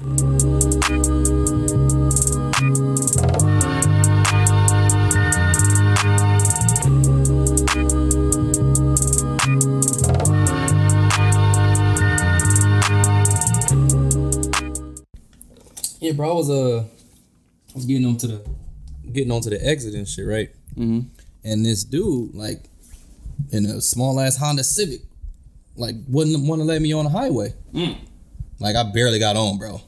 Yeah, bro, I was getting onto the exit and shit, right? Mm-hmm. And this dude, like, in a small ass Honda Civic, like, wouldn't want to let me on the highway. Like, I barely got on, bro.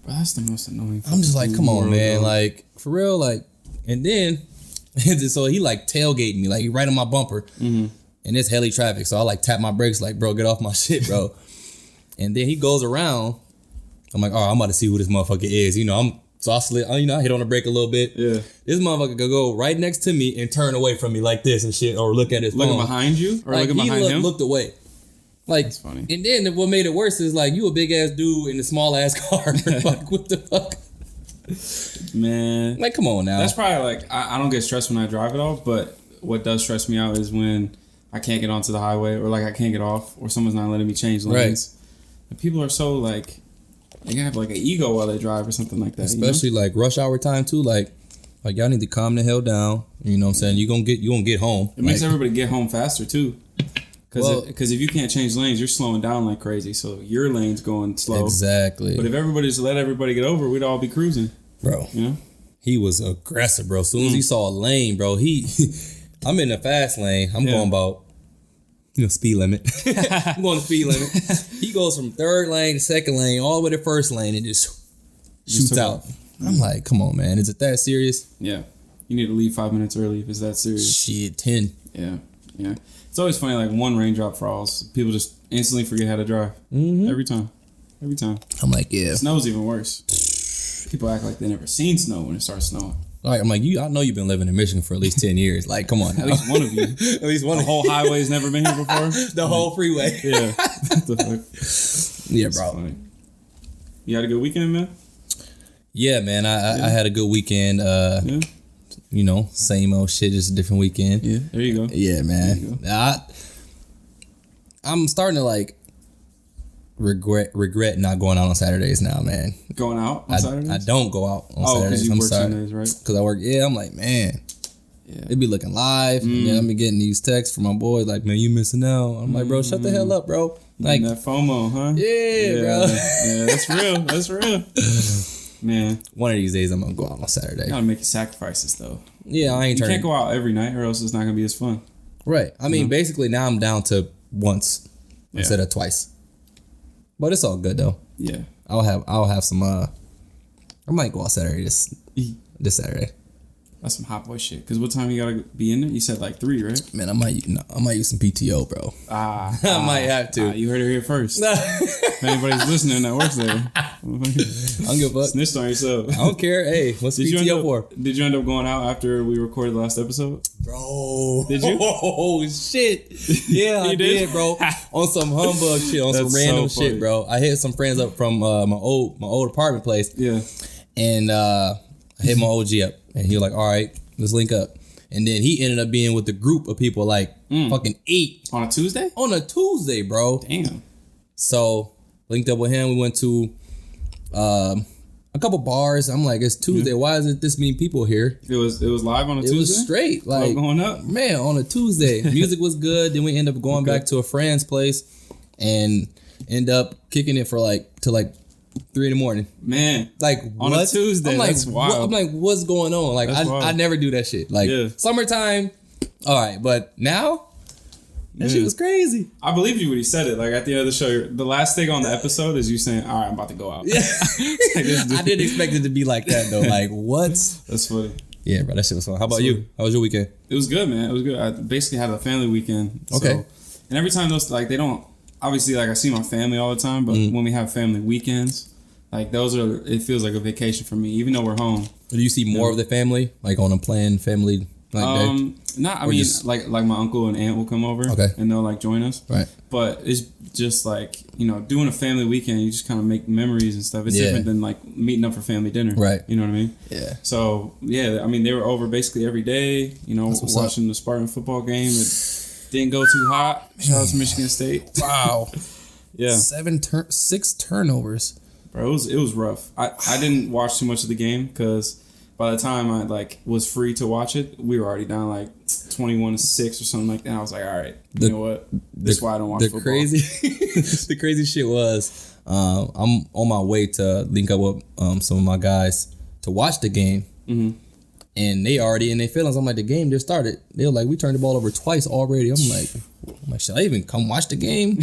Bro, that's the most annoying. I'm just like, come on, man, like, for real, like, and then, so he like tailgating me, like, he right on my bumper, and it's heli traffic, so I like tap my brakes, like, bro, get off my shit, bro. And then he goes around. I'm like, I'm about to see who this motherfucker is. So I slid, I hit on the brake a little bit. Yeah. This motherfucker could go right next to me and turn away from me like this and shit, or look at his phone. Looking behind you? Or like, looking behind him? Looked away. Like, that's funny. And then what made it worse is, like, you a big ass dude in a small ass car. Like, what the fuck? Man. Like, come on now. That's probably like, I don't get stressed when I drive at all, but what does stress me out is when I can't get onto the highway, or like I can't get off, or someone's not letting me change lanes. Right. And people are so like, they have like an ego while they drive or something like that. Especially like rush hour time too. Like y'all need to calm the hell down. You know what I'm saying? You gonna get home. It makes everybody get home faster too. Because if you can't change lanes, you're slowing down like crazy. So your lane's going slow. Exactly. But if everybody just let everybody get over, we'd all be cruising. Bro. You know? He was aggressive, bro. As soon as he saw a lane, bro, I'm in the fast lane. I'm going about, speed limit. I'm going to speed limit. He goes from third lane to second lane, all the way to first lane, and just shoots out. I'm like, come on, man. Is it that serious? Yeah. You need to leave 5 minutes early if it's that serious. Shit, 10. Yeah. Yeah. It's always funny, like one raindrop falls, people just instantly forget how to drive. Mm-hmm. Every time. I'm like, yeah. Snow's even worse. People act like they never seen snow when it starts snowing. Like, I'm like, I know you've been living in Michigan for at least 10 years. Like, come on. At least one of you. At least one. The whole highway's never been here before. The whole freeway. Yeah. What the fuck? Yeah, that's bro. Funny. You had a good weekend, man? Yeah, man. I had a good weekend. Same old shit, just a different weekend. Yeah, there you go. Yeah, man. I'm starting to like regret not going out on Saturdays now, man. Going out on Saturdays? I don't go out on Saturdays. Oh, because you work Sundays, right? Because I work. Yeah, I'm like, man. Yeah. They be looking live, and then I'm getting these texts from my boys like, man, you missing out. I'm like, bro, shut the hell up, bro. Like that FOMO, huh? Yeah, bro. Yeah, that's real. That's real. Man, one of these days I'm gonna go out on Saturday. You gotta make your sacrifices though. Yeah, I ain't. You can't go out every night, or else it's not gonna be as fun. Right. I mean, basically now I'm down to once instead of twice. But it's all good though. Yeah. I'll have some. I might go out Saturday this Saturday. That's some hot boy shit. Because what time you gotta be in there? You said like 3, right? Man, I might use some PTO, bro. I might have to. You heard it here first. If anybody's listening that works there, I don't give a fuck. Snitched on yourself. I don't care. Hey, what's PTO for? Did you end up going out after we recorded the last episode? Bro. Did you? Oh, shit. Yeah, I did, bro. On some humbug shit, on some random shit, bro. I hit some friends up from my old apartment place. Yeah. And I hit my OG up. And he was like, all right, let's link up. And then he ended up being with a group of people like fucking 8. On a Tuesday? On a Tuesday, bro. Damn. So, linked up with him. We went to a couple bars. I'm like, it's Tuesday. Why is it this many people here? It was live on a Tuesday? It was straight. Like, going up? Man, on a Tuesday. Music was good. Then we end up going back to a friend's place and end up kicking it for till 3 a.m. Man. Like, on what? a Tuesday. I'm like, that's wild. I'm like, what's going on? Like, I never do that shit. Like, summertime, all right. But now, that shit was crazy. I believed you when you said it. Like, at the end of the show, the last thing on the episode is you saying, all right, I'm about to go out. Yeah. I didn't expect it to be like that, though. Like, what? That's funny. Yeah, bro, that shit was fun. How about you? How was your weekend? It was good, man. It was good. I basically had a family weekend. Okay. So, and every time those, like, they don't, obviously, like, I see my family all the time, but when we have family weekends, like, it feels like a vacation for me, even though we're home. Do you see more of the family, like on a planned family day? Not, I mean, like my uncle and aunt will come over, and they'll like join us. Right. But it's just like, doing a family weekend, you just kind of make memories and stuff. It's different than like meeting up for family dinner. Right. You know what I mean? Yeah. So yeah, I mean, they were over basically every day. Watching the Spartan football game. It didn't go too hot. Shout out to Michigan State. Wow. Yeah. 6 turnovers. Bro, it was rough. I didn't watch too much of the game because by the time I was free to watch it, we were already down 21-6 or something like that. And I was like, all right, you know what? This is why I don't watch football. The crazy shit was, I'm on my way to link up with some of my guys to watch the game. Mm-hmm. And they already in their feelings. I'm like, the game just started. They were like, we turned the ball over twice already. I'm like, should I even come watch the game?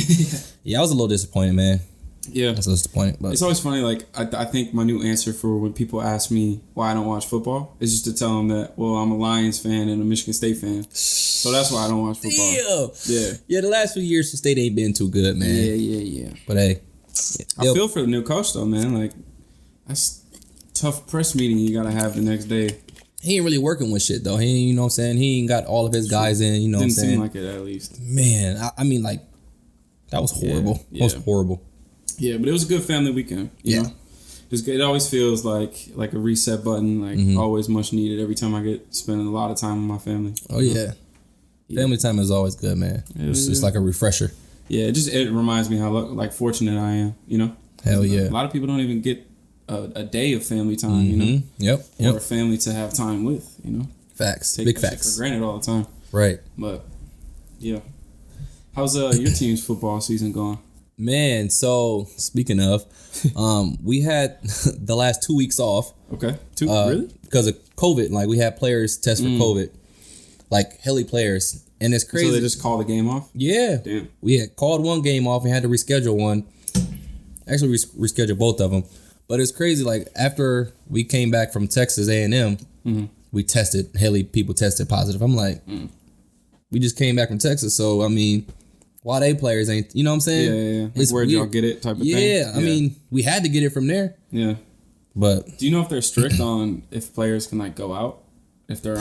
Yeah, I was a little disappointed, man. Yeah. I was disappointed. But it's always funny, I think my new answer for when people ask me why I don't watch football is just to tell them that, well, I'm a Lions fan and a Michigan State fan. So that's why I don't watch football. Yeah. Yeah, the last few years, the state ain't been too good, man. Yeah. But hey. I feel for the new coach, though, man. That's a tough press meeting you got to have the next day. He ain't really working with shit, though. He ain't, you know what I'm saying? He ain't got all of his guys in, you know what I'm saying? Didn't seem like it, at least. Man, I mean, that was horrible. Yeah. That was horrible. Yeah, but it was a good family weekend. You know? It always feels like a reset button, always much needed every time I get spending a lot of time with my family. Oh, yeah. Family time is always good, man. It's just like a refresher. Yeah, it reminds me how fortunate I am, you know? Hell yeah. A lot of people don't even get a day of family time, you know? Yep. Or a family to have time with, you know? Facts. Take Big that facts. shit for granted all the time. Right. But, yeah. How's your team's football season going? Man, so speaking of, we had the last 2 weeks off. Okay. Really? Because of COVID. We had players test for COVID. Heli players. And it's crazy. So they just call the game off? Yeah. Damn. We had called one game off and had to reschedule one. Actually, rescheduled both of them. But it's crazy. After we came back from Texas A&M, we tested. Heli people tested positive. I'm like, we just came back from Texas. So, I mean, why they players ain't, you know what I'm saying? Yeah. Where'd y'all get it type of thing? Yeah. I mean, we had to get it from there. Yeah. But do you know if they're strict on if players can go out? If they're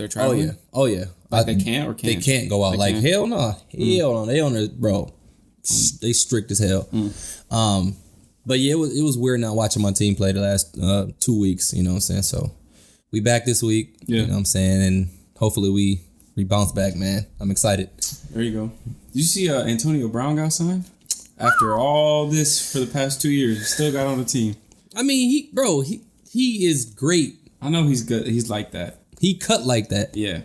traveling? Oh yeah. They can't or can't? They can't go out. Hell no. Hell no. They on the bro. They strict as hell. But yeah, it was weird not watching my team play the last 2 weeks, you know what I'm saying? So we back this week, you know what I'm saying? And hopefully we bounce back, man. I'm excited. There you go. Did you see Antonio Brown got signed? After all this for the past 2 years, he still got on the team. I mean, he is great. I know he's good. He's like that. He cut like that. Yeah.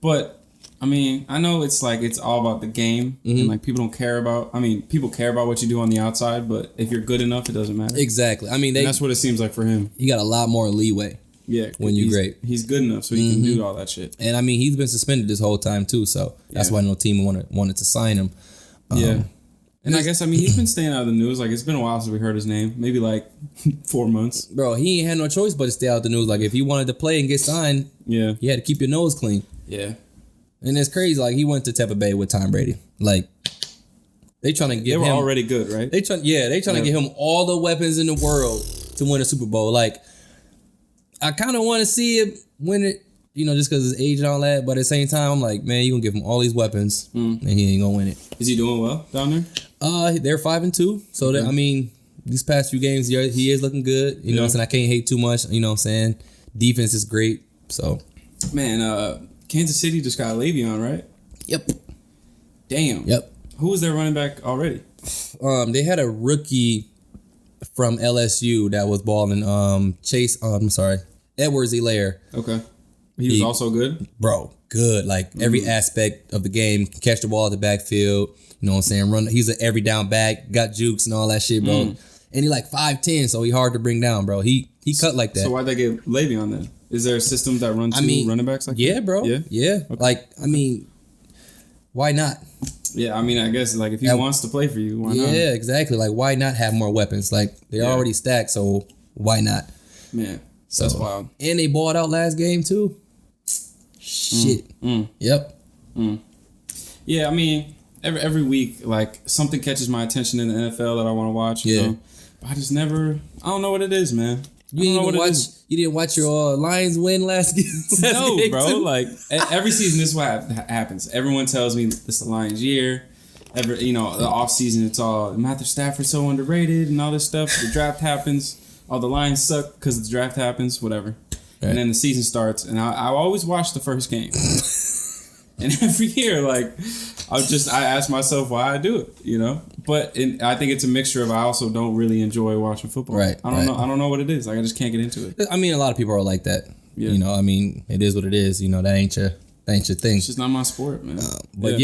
But, I mean, I know it's all about the game. And people don't care about, people care about what you do on the outside, but if you're good enough, it doesn't matter. Exactly. I mean, that's what it seems like for him. He got a lot more leeway. Yeah. When you're great. He's good enough so he can do all that shit. And, I mean, he's been suspended this whole time, too, so that's why no team wanted to sign him. Yeah. And I guess, he's been staying out of the news. It's been a while since we heard his name. Maybe 4 months. Bro, he ain't had no choice but to stay out of the news. If he wanted to play and get signed, you had to keep your nose clean. Yeah. And it's crazy. He went to Tampa Bay with Tom Brady. They trying to give him... They were already good, right? They trying to give him all the weapons in the world to win a Super Bowl. I kind of want to see him win it, just because his age and all that. But at the same time, I'm like, man, you going to give him all these weapons and he ain't going to win it. Is he doing well down there? They're 5-2. So, these past few games, he is looking good. You know what I'm saying? I can't hate too much. You know what I'm saying? Defense is great. So, man, Kansas City just got Le'Veon, right? Yep. Damn. Yep. Who was their running back already? They had a rookie from LSU that was balling. Edwards-Helaire. Okay. He was also good? Bro, good. Every aspect of the game. Catch the ball at the backfield. You know what I'm saying? Run. He's an every down back. Got jukes and all that shit, bro. And he 5'10", so he hard to bring down, bro. He cut like that. So why'd they get Le'Veon then? Is there a system that runs running backs like that? Yeah, bro. Yeah. Okay. Why not? Yeah, I guess if he wants to play for you, why not? Yeah, exactly. Why not have more weapons? They're already stacked, so why not? Man, that's wild. And they balled out last game too. Shit. Yep. Yeah, every week, something catches my attention in the NFL that I want to watch. You know? But I just never. I don't know what it is, man. You didn't watch your Lions win last game? No, bro. Every season, this is what happens. Everyone tells me it's the Lions' year. The off season, it's all Matthew Stafford's so underrated and all this stuff. The draft happens. Oh, the Lions suck because the draft happens. Whatever. Right. And then the season starts, and I always watch the first game. And every year, I ask myself why I do it, you know. But I think it's a mixture of I also don't really enjoy watching football. Right. I don't know what it is. Like I just can't get into it. I mean, a lot of people are like that. Yeah. You know, I mean, it is what it is. You know, that ain't your thing. It's just not my sport, man. But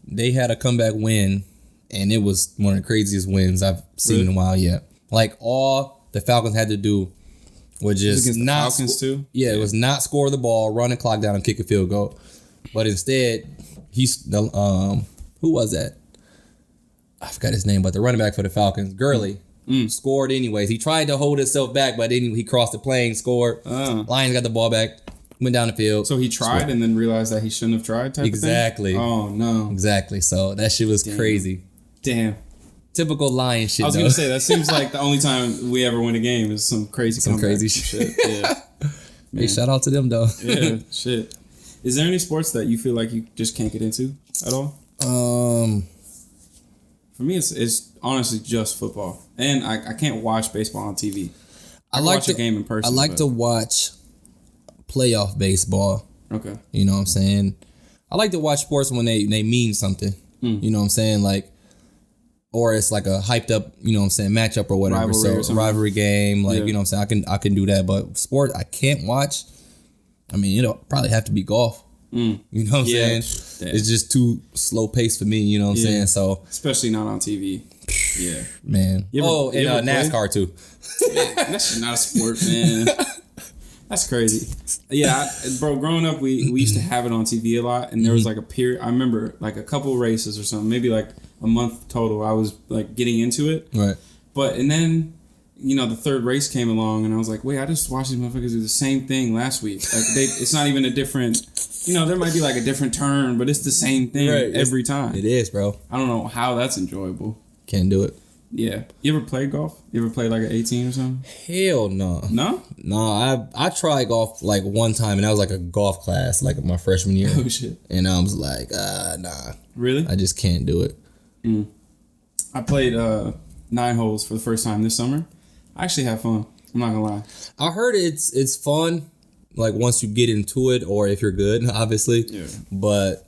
they had a comeback win, and it was one of the craziest wins I've seen in a while. Yeah, like all the Falcons had to do was just not Falcons too. Yeah, it was not score the ball, run the clock down, and kick a field goal. But instead, who was that? I forgot his name, but the running back for the Falcons, Gurley, scored anyways. He tried to hold himself back, but then he crossed the plane, scored. Lions got the ball back, went down the field. So he tried and then realized that he shouldn't have tried. Exactly. Oh no. Exactly. So that shit was crazy. Damn. Typical Lion shit. I was gonna say that seems like the only time we ever win a game is some crazy shit. Yeah. Hey, shout out to them though. Yeah. Shit. Is there any sports that you feel like you just can't get into at all? For me, it's honestly just football, and I can't watch baseball on TV. I like watch a game in person. I like to watch playoff baseball. Okay. You know what I'm saying? I like to watch sports when they mean something. You know what I'm saying? Like, or it's like a hyped up, you know what I'm saying, matchup or whatever. Rivalry game, like, you know what I'm saying? I can do that, but sport I can't watch. I mean, it'll probably have to be golf. You know what I'm saying? Damn. It's just too slow paced for me, you know what I'm saying? So especially not on TV. Yeah. Man. And NASCAR too. Man, that's not a sport, man. That's crazy. Yeah, bro, growing up, we used to have it on TV a lot, and there was like a period, I remember like a couple races or something, maybe like a month total, I was like getting into it. Right. And then, you know, the third race came along, and I was like, wait, I just watched these motherfuckers do the same thing last week. Like, it's not even a different, you know, there might be like a different turn, but it's the same thing every time. It is, bro. I don't know how that's enjoyable. Can't do it. Yeah. You ever played golf? You ever played like an 18 or something? Hell no. No? No, I tried golf like one time, and that was like a golf class, like my freshman year. Oh, shit. And I was like, nah. Really? I just can't do it. I played 9 holes for the first time this summer. I actually had fun. I'm not gonna lie. I heard it's fun, like once you get into it, or if you're good, obviously. Yeah. But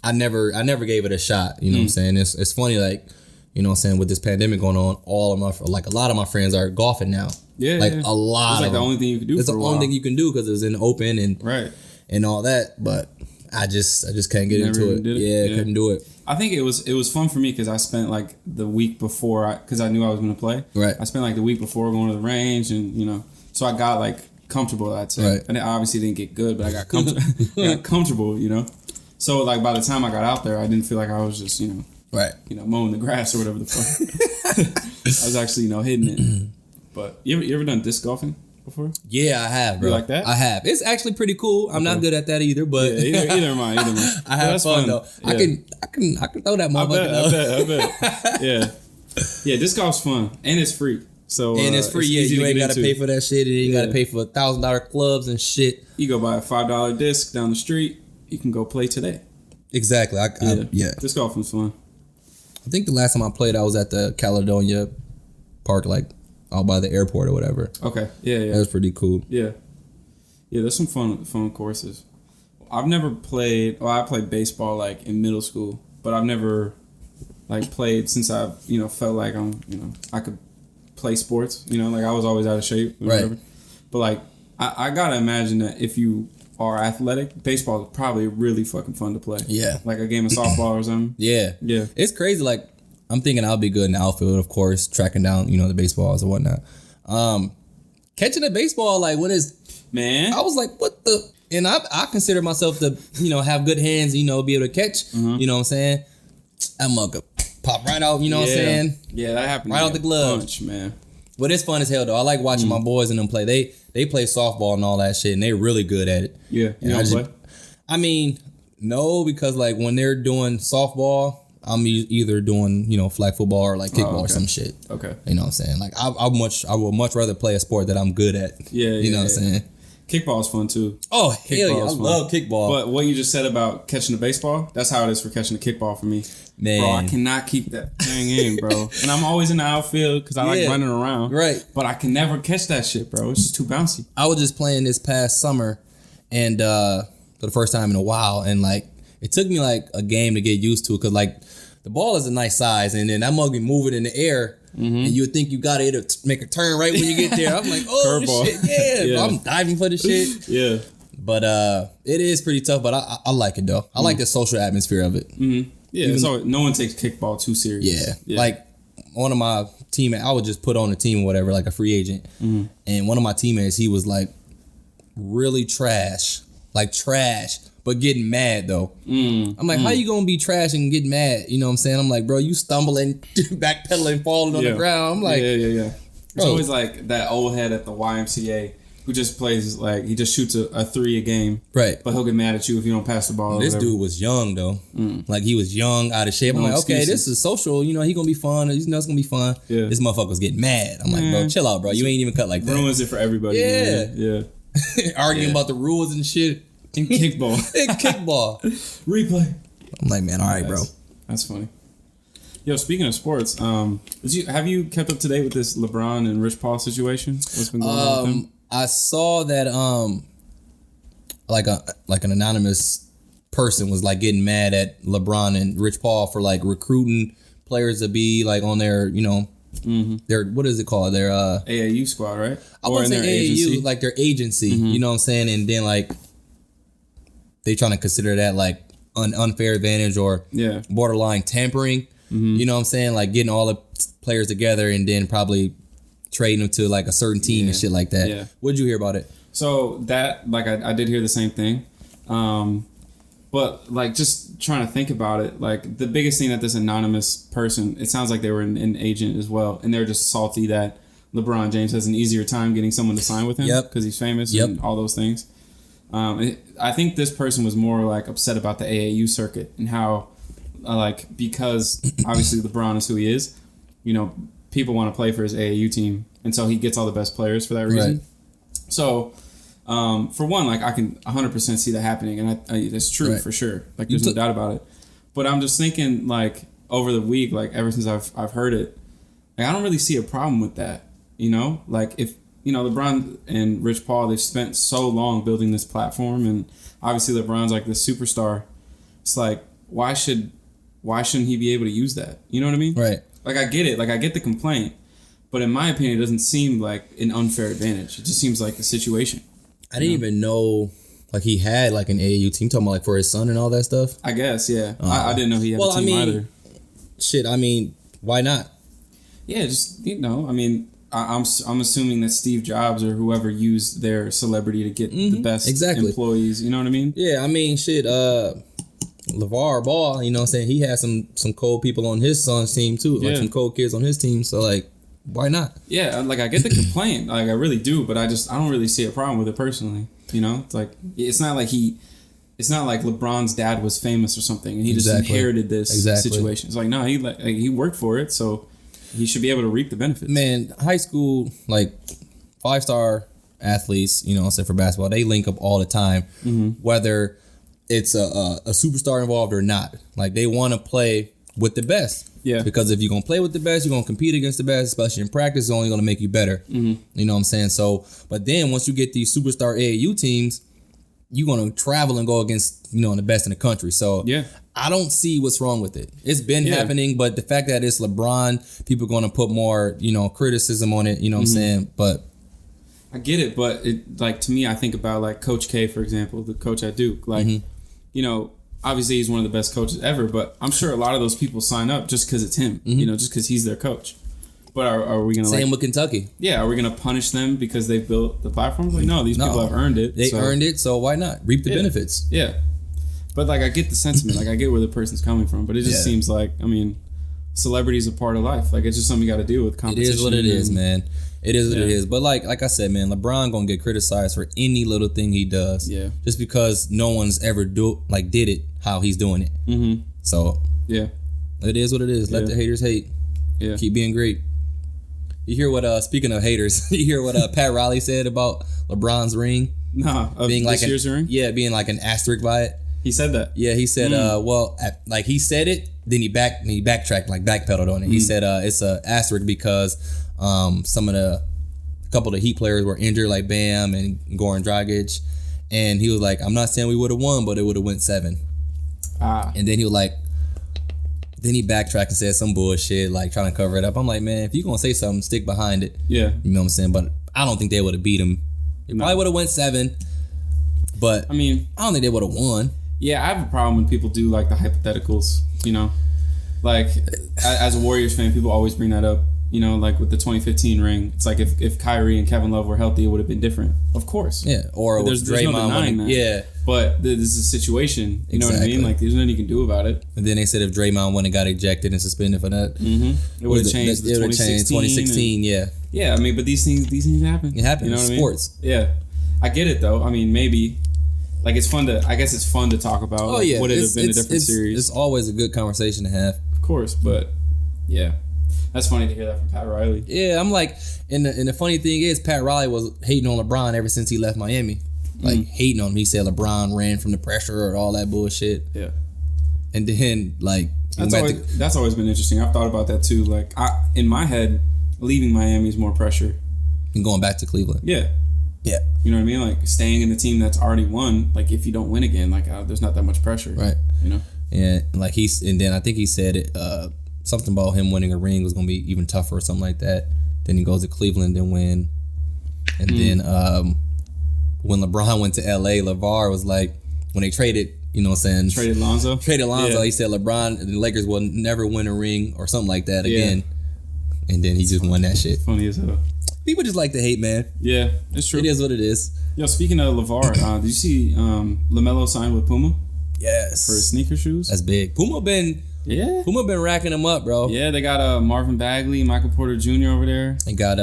I never gave it a shot. You know what I'm saying? It's funny, like, you know what I'm saying, with this pandemic going on, a lot of my friends are golfing now. Yeah. Like a lot. It's like of the them. only thing you can do. It's the only thing you can do because it's in the open and all that. But I just can't get into it. Yeah, couldn't do it. I think it was fun for me because I spent like the week before, because I knew I was going to play. Right. I spent like the week before going to the range, and you know, so I got like comfortable. I'd say. Right. And I obviously didn't get good, but I got comfortable. You know, so like by the time I got out there, I didn't feel like I was just mowing the grass or whatever the fuck. I was actually hitting it. But you ever done disc golfing before? Yeah, I have, bro. You like that? I have. It's actually pretty cool. I'm not good at that either, but either am I. I have fun though. Yeah. I can throw that motherfucker. I bet. Yeah, disc golf's fun and it's free. So it's free. You ain't gotta pay for that shit, and you ain't gotta pay for $1,000 clubs and shit. You go buy a $5 disc down the street. You can go play today. Exactly. Disc golf was fun. I think the last time I played, I was at the Caledonia Park, like out by the airport or whatever. Okay. Yeah. That was pretty cool. Yeah. There's some fun courses. I've never played. Well, I played baseball like in middle school, but I've never like played since I've felt like I could play sports. Like I was always out of shape. Right. But like I gotta imagine that if you are athletic, baseball is probably really fucking fun to play. Yeah. Like a game of softball or something. Yeah. It's crazy. Like, I'm thinking I'll be good in the outfield, of course, tracking down, the baseballs and whatnot. Catching a baseball, like, man, I was like, what the? And I consider myself to, have good hands, be able to catch, you know what I'm saying? I'm going to pop right out, you know what I'm saying? Yeah, that happened. Right out the glove. Punch, man. But it's fun as hell, though. I like watching my boys and them play. They play softball and all that shit, and they're really good at it. Yeah. You don't play? I mean, no, because like when they're doing softball, I'm either doing, flag football or like kickball or some shit. Okay. You know what I'm saying? Like I would much rather play a sport that I'm good at. Yeah. You know what I'm saying? Kickball is fun too. Oh, hell yeah. I love kickball. But what you just said about catching the baseball, that's how it is for catching the kickball for me. Man. Bro, I cannot keep that thing in, bro. And I'm always in the outfield because I like running around. Right. But I can never catch that shit, bro. It's just too bouncy. I was just playing this past summer and for the first time in a while, and like it took me like a game to get used to it, because like the ball is a nice size, and then that mug be moving in the air, and you would think you got it to make a turn right when you get there. I'm like, oh, this shit, yeah. I'm diving for the shit. Yeah. But it is pretty tough, but I like it though. I like the social atmosphere of it. Mm-hmm. Yeah, so no one takes kickball too serious. Yeah. Like one of my teammates, I would just put on the team or whatever, like a free agent. Mm-hmm. And one of my teammates, he was like really trash, but getting mad though. I'm like, how you gonna be trash and get mad? You know what I'm saying? I'm like, bro, you stumbling, backpedaling, falling on the ground. I'm like, yeah. It's always like that old head at the YMCA who just plays like, he just shoots a 3 a game. Right. But he'll get mad at you if you don't pass the ball. This dude was young though. Like he was young, out of shape. I'm like, okay, this is social. You know, he gonna be fun. You know, it's gonna be fun. Yeah. This motherfucker's getting mad. I'm like, bro, chill out, bro. You ain't even cut like that. Ruins it for everybody. Yeah. Man. Yeah. Arguing about the rules and shit. And kickball. Replay. I'm like, man, all right, bro. That's funny. Yo, speaking of sports, have you kept up to date with this LeBron and Rich Paul situation? What's been going on with them? I saw that like an anonymous person was like getting mad at LeBron and Rich Paul for like recruiting players to be like on their, you know, their, what is it called? Their AAU squad, right? I wouldn't say AAU, agency. Like their agency. You know what I'm saying? And then like they trying to consider that like an unfair advantage or borderline tampering. You know what I'm saying? Like getting all the players together and then probably trading them to like a certain team and shit like that. Yeah. What'd you hear about it? So that, like, I did hear the same thing. But like just trying to think about it, like the biggest thing that this anonymous person, it sounds like they were an agent as well. And they're just salty that LeBron James has an easier time getting someone to sign with him because he's famous and all those things. I think this person was more like upset about the AAU circuit and how because obviously LeBron is who he is, you know, people want to play for his AAU team, and so he gets all the best players for that reason. Right. So, for one, like I can 100% see that happening, and it's true for sure. Like there's no doubt about it. But I'm just thinking, like over the week, like ever since I've heard it, like I don't really see a problem with that. You know, like if you know LeBron and Rich Paul, they've spent so long building this platform, and obviously LeBron's like the superstar. It's like why shouldn't he be able to use that? You know what I mean? Right. Like, I get it. Like, I get the complaint. But in my opinion, it doesn't seem like an unfair advantage. It just seems like a situation. I didn't even know, like, he had, like, an AAU team. Talking about, like, for his son and all that stuff? I guess, yeah. I didn't know he had a team either. Shit, I mean, why not? Yeah, just, you know, I mean, I'm assuming that Steve Jobs or whoever used their celebrity to get the best employees. You know what I mean? Yeah, I mean, shit, LeVar Ball, you know what I'm saying? He has some cold people on his son's team too. Like some cold kids on his team. So like, why not? Yeah, like I get the complaint. Like I really do, but I don't really see a problem with it personally. You know? It's like it's not like LeBron's dad was famous or something and he just inherited this situation. It's like, no, he worked for it, so he should be able to reap the benefits. Man, high school, like 5-star athletes, you know what I'm saying, for basketball, they link up all the time. Whether it's a superstar involved or not. Like, they want to play with the best. Yeah. Because if you're going to play with the best, you're going to compete against the best, especially in practice, it's only going to make you better. You know what I'm saying? So, but then once you get these superstar AAU teams, you're going to travel and go against, you know, the best in the country. So, I don't see what's wrong with it. It's been happening, but the fact that it's LeBron, people are going to put more, you know, criticism on it, you know what I'm saying? But I get it, but it, like, to me, I think about, like, Coach K, for example, the coach at Duke. Like, you know, obviously he's one of the best coaches ever, but I'm sure a lot of those people sign up just because it's him, you know, just because he's their coach. But are we going to Same with Kentucky. Yeah, are we going to punish them because they've built the platform? Like, no, these people have earned it. They earned it, so why not? Reap the benefits. Yeah. But, like, I get the sentiment. Like, I get where the person's coming from, but it just seems like, I mean, celebrity's a part of life. Like, it's just something you got to deal with. Competition. It is what it is, man. It is what it is. But like I said, man, LeBron gonna get criticized for any little thing he does. Yeah. Just because no one's ever did it how he's doing it. So it is what it is. Let the haters hate. Yeah. Keep being great. You hear what speaking of haters, you hear what Pat Riley said about LeBron's ring? Nah, being like this year's ring? Yeah, being like an asterisk by it. He said that. Yeah, he said like he said it, then he backtracked, like backpedaled on it. He said it's a asterisk because a couple of the Heat players were injured, like Bam and Goran Dragic, and he was like, "I'm not saying we would have won, but it would have went 7." And then he was like, then he backtracked and said some bullshit, like trying to cover it up. I'm like, man, if you gonna say something, stick behind it. Yeah. You know what I'm saying? But I don't think they would have beat him. They probably would have went 7. But I mean, I don't think they would have won. Yeah, I have a problem when people do like the hypotheticals, you know? Like, as a Warriors fan, people always bring that up. You know, like with the 2015 ring, it's like if Kyrie and Kevin Love were healthy, it would have been different. Of course. Yeah. Or there's no denying that. Yeah. But this is a situation. You know what I mean? Like, there's nothing you can do about it. And then they said if Draymond went and got ejected and suspended for that, it would have changed. It would have changed 2016. Yeah. Yeah. I mean, but these things happen. It happens. You know what Sports. I mean? Yeah. I get it though. I mean, maybe. Like, it's fun to. I guess it's fun to talk about. Oh yeah. Would it have been a different series? It's always a good conversation to have. Of course, but yeah. That's funny to hear that from Pat Riley. Yeah, I'm like, and the funny thing is, Pat Riley was hating on LeBron ever since he left Miami. Like, hating on him. He said LeBron ran from the pressure or all that bullshit. Yeah. And then, like... That's always been interesting. I've thought about that, too. Like, in my head, leaving Miami is more pressure. And going back to Cleveland. Yeah. Yeah. You know what I mean? Like, staying in the team that's already won, like, if you don't win again, like, there's not that much pressure. Right. You know? And, like, and then I think he said it... something about him winning a ring was going to be even tougher or something like that. Then he goes to Cleveland and win. And then when LeBron went to LA, LeVar was like, when they traded, you know what I'm saying? Traded Lonzo. Yeah. He said LeBron and the Lakers will never win a ring or something like that again. And then he just won that shit. Funny as hell. People just like to hate, man. Yeah, it's true. It is what it is. Yo, speaking of LeVar, did you see LaMelo signed with Puma? Yes. For his sneaker shoes? That's big. Puma been racking them up, bro. Yeah, they got Marvin Bagley, Michael Porter Jr. over there. They got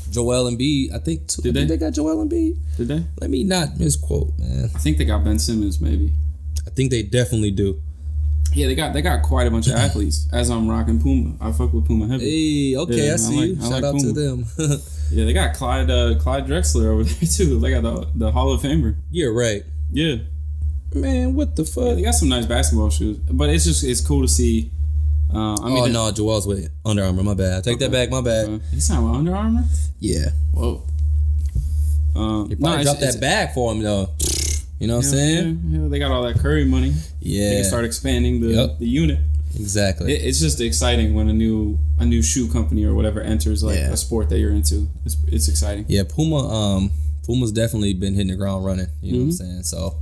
Joel Embiid, I think. Too. Did they got Joel Embiid? Did they? Let me not misquote, man. I think they got Ben Simmons, maybe. I think they definitely do. Yeah, they got quite a bunch of athletes. As I'm rocking Puma, I fuck with Puma heavy. Hey, okay, I see you. Shout out to them. Yeah, they got Clyde Drexler over there too. They got the Hall of Famer. You're right. Yeah. Man, what the fuck? Yeah, they got some nice basketball shoes, but it's cool to see. No, Joel's with Under Armour. My bad. Take that back. My bad. He signed with Under Armour? Yeah. Whoa. You probably dropped that bag for him though. You know what I'm saying? Yeah, they got all that Curry money. Yeah. They can start expanding the unit. Exactly. It's just exciting when a new shoe company or whatever enters a sport that you're into. It's exciting. Yeah, Puma's definitely been hitting the ground running. You know what I'm saying? So.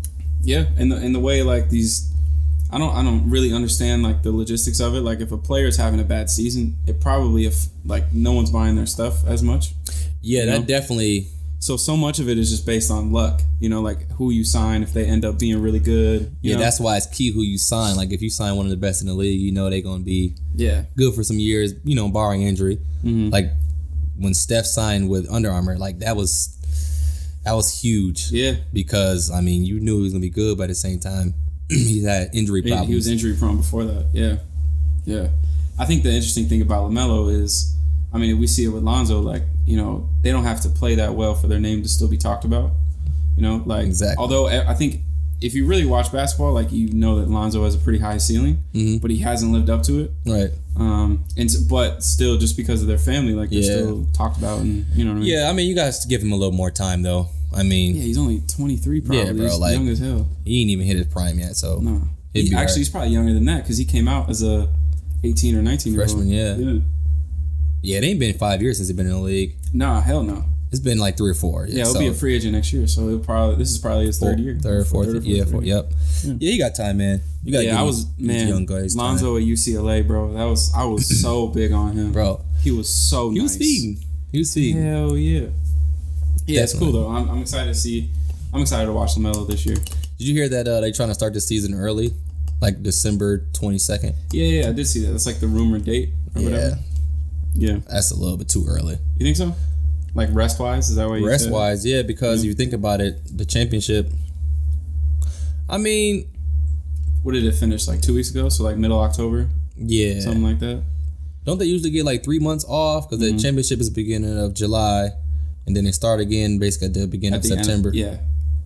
Yeah, and the way like these, I don't really understand like the logistics of it. Like if a player's having a bad season, it probably like no one's buying their stuff as much. Yeah, that definitely. So much of it is just based on luck, you know, like who you sign if they end up being really good. You know? That's why it's key who you sign. Like if you sign one of the best in the league, you know they're gonna be good for some years, you know, barring injury. Like when Steph signed with Under Armour, like that was huge. Yeah, because I mean you knew he was gonna be good, but at the same time he had injury problems. He was injury prone before that. Yeah. I think the interesting thing about LaMelo is, I mean, we see it with Lonzo, like, you know, they don't have to play that well for their name to still be talked about. You know, like, although I think if you really watch basketball, like, you know that Lonzo has a pretty high ceiling, but he hasn't lived up to it. Right. But still, just because of their family, like, they're still talked about, and you know what I mean? Yeah, I mean, you guys give him a little more time, though. I mean, he's only 23, probably. Yeah, bro, he's like, young as hell. He ain't even hit his prime yet, so. No. He's probably younger than that, because he came out as a 18 or 19-year-old. Freshman, yeah, it ain't been 5 years since he's been in the league. Nah, hell no. It's been like 3 or 4. Yeah, he'll be a free agent next year, so this is probably his third year. Third, fourth, yep. Yeah, you got time, man. You got young guys. Lonzo at UCLA, bro. I was so big on him, bro. He was so nice. He was feeding. Hell yeah. Yeah, it's cool though. I'm excited to see. I'm excited to watch LaMelo this year. Did you hear that they trying to start the season early, like December 22nd? Yeah, I did see that. That's like the rumored date or whatever. Yeah, that's a little bit too early. You think so? Like rest wise, is that what you said? Rest wise, yeah. Because if you think about it, the championship. I mean, what did it finish like 2 weeks ago? So like middle October. Yeah, something like that. Don't they usually get like 3 months off? Because the championship is the beginning of July, and then they start again basically at the beginning of September.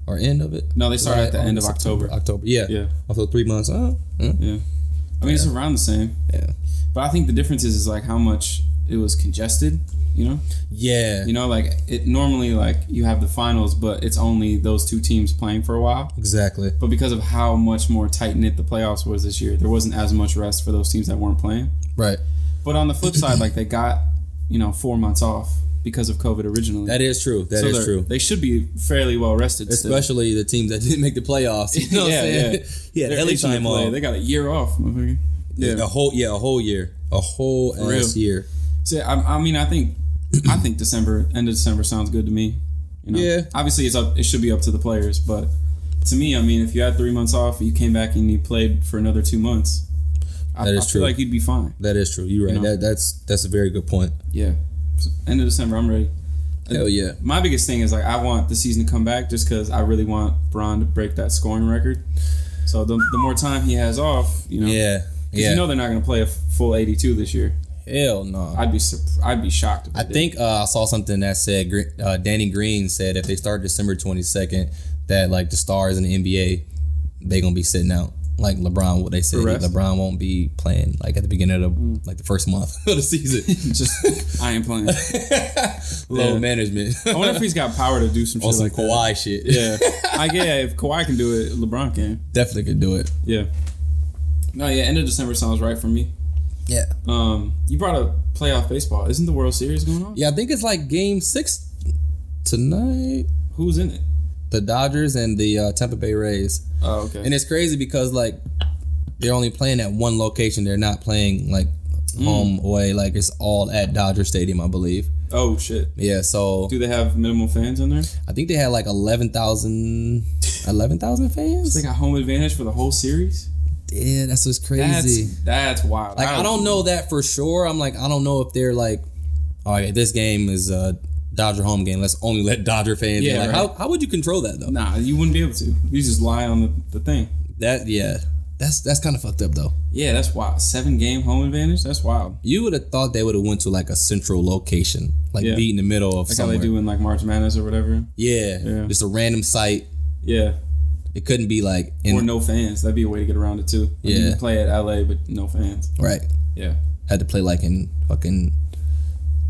Or end of it. No, they start at the end of October. Yeah. Also 3 months. Yeah. I mean, it's around the same. Yeah. But I think the difference is like how much it was congested. you know? Yeah. You know, like, it normally, like, you have the finals, but it's only those two teams playing for a while. Exactly. But because of how much more tight-knit the playoffs was this year, there wasn't as much rest for those teams that weren't playing. Right. But on the flip side, like, they got, 4 months off because of COVID originally. That is true. That is true. They should be fairly well rested especially the teams that didn't make the playoffs. You know what I'm saying? Yeah, hella time off. They got a year off, motherfucker. Yeah, a whole year. A whole ass year. So, I think end of December sounds good to me. You know? Yeah. Obviously, it should be up to the players, but to me, I mean, if you had 3 months off, you came back and you played for another 2 months, I feel like you'd be fine. That is true. You're right. You know? That's a very good point. Yeah. So, end of December, I'm ready. Hell yeah. My biggest thing is, like, I want the season to come back just because I really want Bron to break that scoring record. So the more time he has off, Yeah. You know they're not going to play a full 82 this year. Hell no. I'd be shocked if they did. think I saw something that said Danny Green said if they start December 22nd that like the stars in the NBA they gonna be sitting out. Like LeBron, what they said, LeBron won't be playing like at the beginning of like the first month of the season. Just I ain't playing. Low management. I wonder if he's got power to do some shit like Kawhi that. shit. Yeah, if Kawhi can do it, LeBron can. Definitely can do it. Yeah. No, yeah. End of December sounds right for me. Yeah. You brought up playoff baseball. Isn't the World Series going on? Yeah, I think it's like Game 6 tonight. Who's in it? The Dodgers and the Tampa Bay Rays. Oh, okay. And it's crazy because like they're only playing at one location. They're not playing like home away. Like it's all at Dodger Stadium, I believe. Oh shit. Yeah. So do they have minimal fans in there? I think they had like 11,000 fans. So they got home advantage for the whole series. Yeah, that's what's crazy. That's wild. Like I don't know that for sure. I'm like I don't know if they're like, all right, this game is a Dodger home game. Let's only let Dodger fans in. Like how would you control that though? Nah, you wouldn't be able to. You just lie on the thing. That's kind of fucked up though. Yeah, that's wild. 7-game home advantage. That's wild. You would have thought they would have went to like a central location, like be in the middle of somewhere. Like how they do in like March Madness or whatever. Yeah, just a random site. Yeah. It couldn't be like or no fans. That'd be a way to get around it too. Like you can play at LA but no fans. Right. Yeah. Had to play like in fucking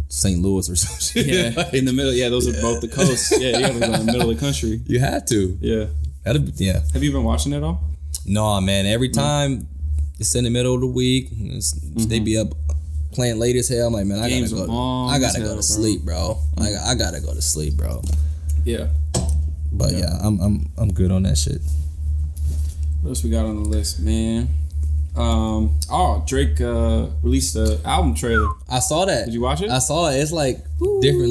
St. Louis or some shit. Yeah. In the middle. Yeah, those are both the coasts. Yeah, you have to go in the middle of the country. You had to. Yeah. Yeah. Have you been watching it all? No, man. Every time it's in the middle of the week, they be up playing late as hell. I'm like, man, I gotta go to sleep, bro. I gotta go to sleep, bro. Yeah. But I'm good on that shit. What else we got on the list, man? Drake released an album trailer. I saw that. Did you watch it? I saw it. It's like different,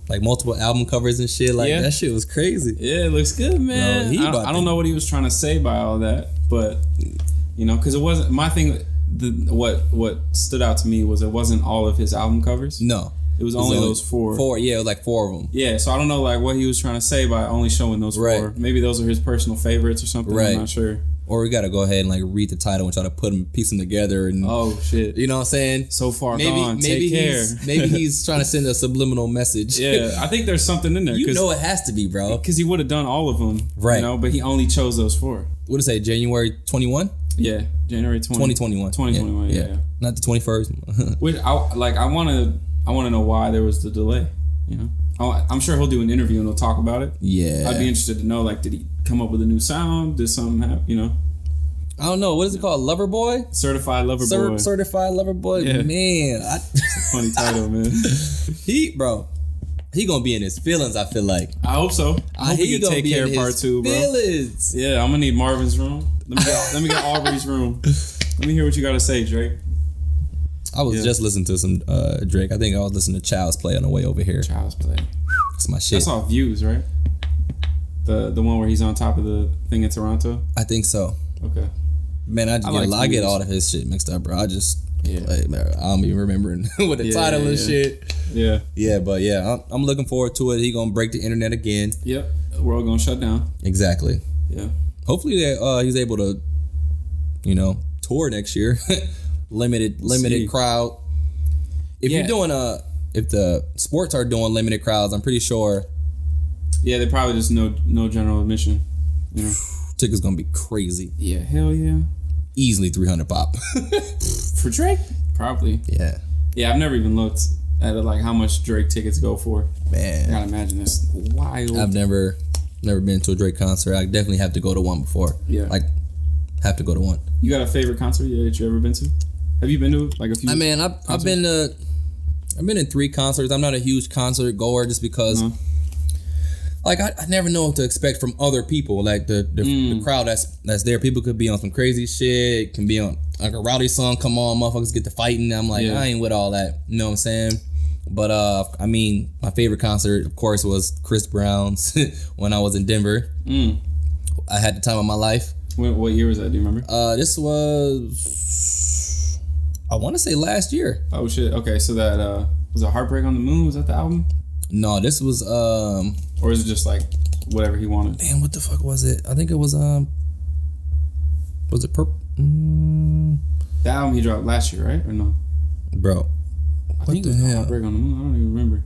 like multiple album covers and shit. Like that shit was crazy. Yeah, it looks good, man. Bro, I don't know what he was trying to say by all that, but because it wasn't my thing. What stood out to me was it wasn't all of his album covers. No. It was only those four. Yeah, it was like 4 of them. Yeah, so I don't know like what he was trying to say by only showing those 4. Maybe those are his personal favorites or something. I'm not sure. Or we gotta go ahead and like read the title and try to piece them together and shit. You know what I'm saying? So far gone. Take care. Maybe he's trying to send a subliminal message. Yeah, I think there's something in there. You know it has to be, bro. Because he would have done all of them. Right. But he only chose those 4. What did it say? January 21? Yeah, January 2021. 2021. Yeah. Not the 21st. Which I want to know why there was the delay. I'm sure he'll do an interview and he'll talk about it. Yeah. I'd be interested to know, like, did he come up with a new sound? Did something happen, I don't know. What is it called? Lover Boy? Certified Lover Boy. Certified Lover Boy? Yeah. Man. It's a funny title, man. He gonna be in his feelings, I feel like. I hope so. I hope he Take Care Part 2, bro. Feelings. Yeah, I'm gonna need Marvin's room. Let me get Aubrey's room. Let me hear what you gotta say, Drake. I was just listening to some Drake. I think I was listening to Child's Play on the way over here. Child's Play. That's my shit. That's all Views, right? The one where he's on top of the thing in Toronto? I think so. Okay. Man, I get all of his shit mixed up, bro. I just I don't be remembering what the title and shit. Yeah. Yeah, but I'm looking forward to it. He gonna break the internet again. Yep. The world gonna shut down. Exactly. Yeah. Hopefully he's able to, tour next year. limited crowd. If you're doing if the sports are doing limited crowds, I'm pretty sure. Yeah, they probably just no general admission. Tickets gonna be crazy. Yeah, hell yeah. Easily $300 pop. For Drake? Probably. Yeah. Yeah, I've never even looked at like how much Drake tickets go for. Man, I gotta imagine this wild. I've never been to a Drake concert. I definitely have to go to one before. Yeah, like have to go to one. You got a favorite concert that you ever been to? Have you been to like a few? I mean, I've been in 3 concerts. I'm not a huge concert goer just because. Like I never know what to expect from other people. Like the crowd that's there. People could be on some crazy shit. Can be on like a rowdy song. Come on, motherfuckers get to fighting. I'm like, I ain't with all that. You know what I'm saying? But I mean, my favorite concert, of course, was Chris Brown's when I was in Denver. I had the time of my life. What year was that? Do you remember? This was, I want to say last year. Oh shit. Okay, so that was it. Heartbreak on the Moon. Was that the album? No, this was or is it just like whatever he wanted? Damn, what the fuck was it? I think it was it Purple? The album he dropped last year, right? Or no? Bro, I think it was Heartbreak on the Moon. I don't even remember.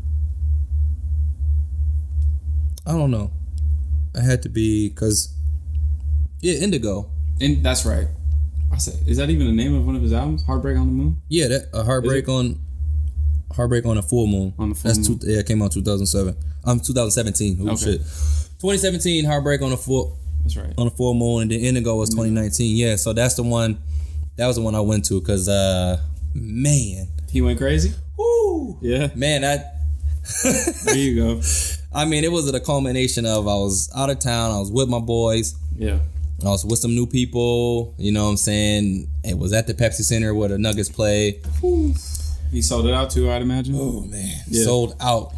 I don't know. It had to be because Indigo. And that's right. I said, is that even the name of one of his albums? Heartbreak on the Moon? Yeah, that Heartbreak on a Full Moon. On the Full Moon. It came out 2017. Oh shit. 2017 Heartbreak on a Full. That's right. On a Full Moon, and then Indigo was 2019. Yeah, so that's the one. That was the one I went to because man, he went crazy. Woo. Yeah. Man, there you go. I mean, it was the culmination of I was out of town. I was with my boys. Yeah. I was with some new people. You know what I'm saying? It was at the Pepsi Center where the Nuggets play. Woo. He sold it out too, I'd imagine. Oh man, sold out.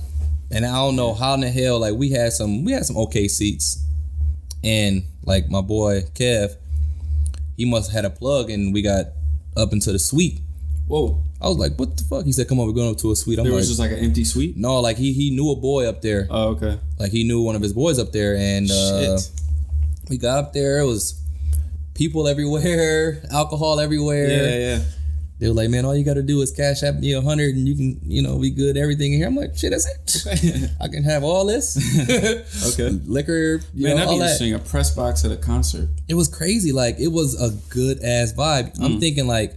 And I don't know how in the hell, like we had some okay seats, and like my boy Kev, he must have had a plug, and we got up into the suite. Whoa! I was like, what the fuck? He said, come on, we're going up to a suite. There was just like an empty suite. No, like he knew a boy up there. Oh, okay. Like he knew one of his boys up there, and we got up there. It was people everywhere, alcohol everywhere. Yeah. They were like, man, all you got to do is cash out me 100 and you can, be good, everything in here. I'm like, shit, that's it. Okay. I can have all this. Okay. Liquor, man, that'd all be that. interesting. A press box at a concert. It was crazy. Like, it was a good-ass vibe. I'm thinking, like,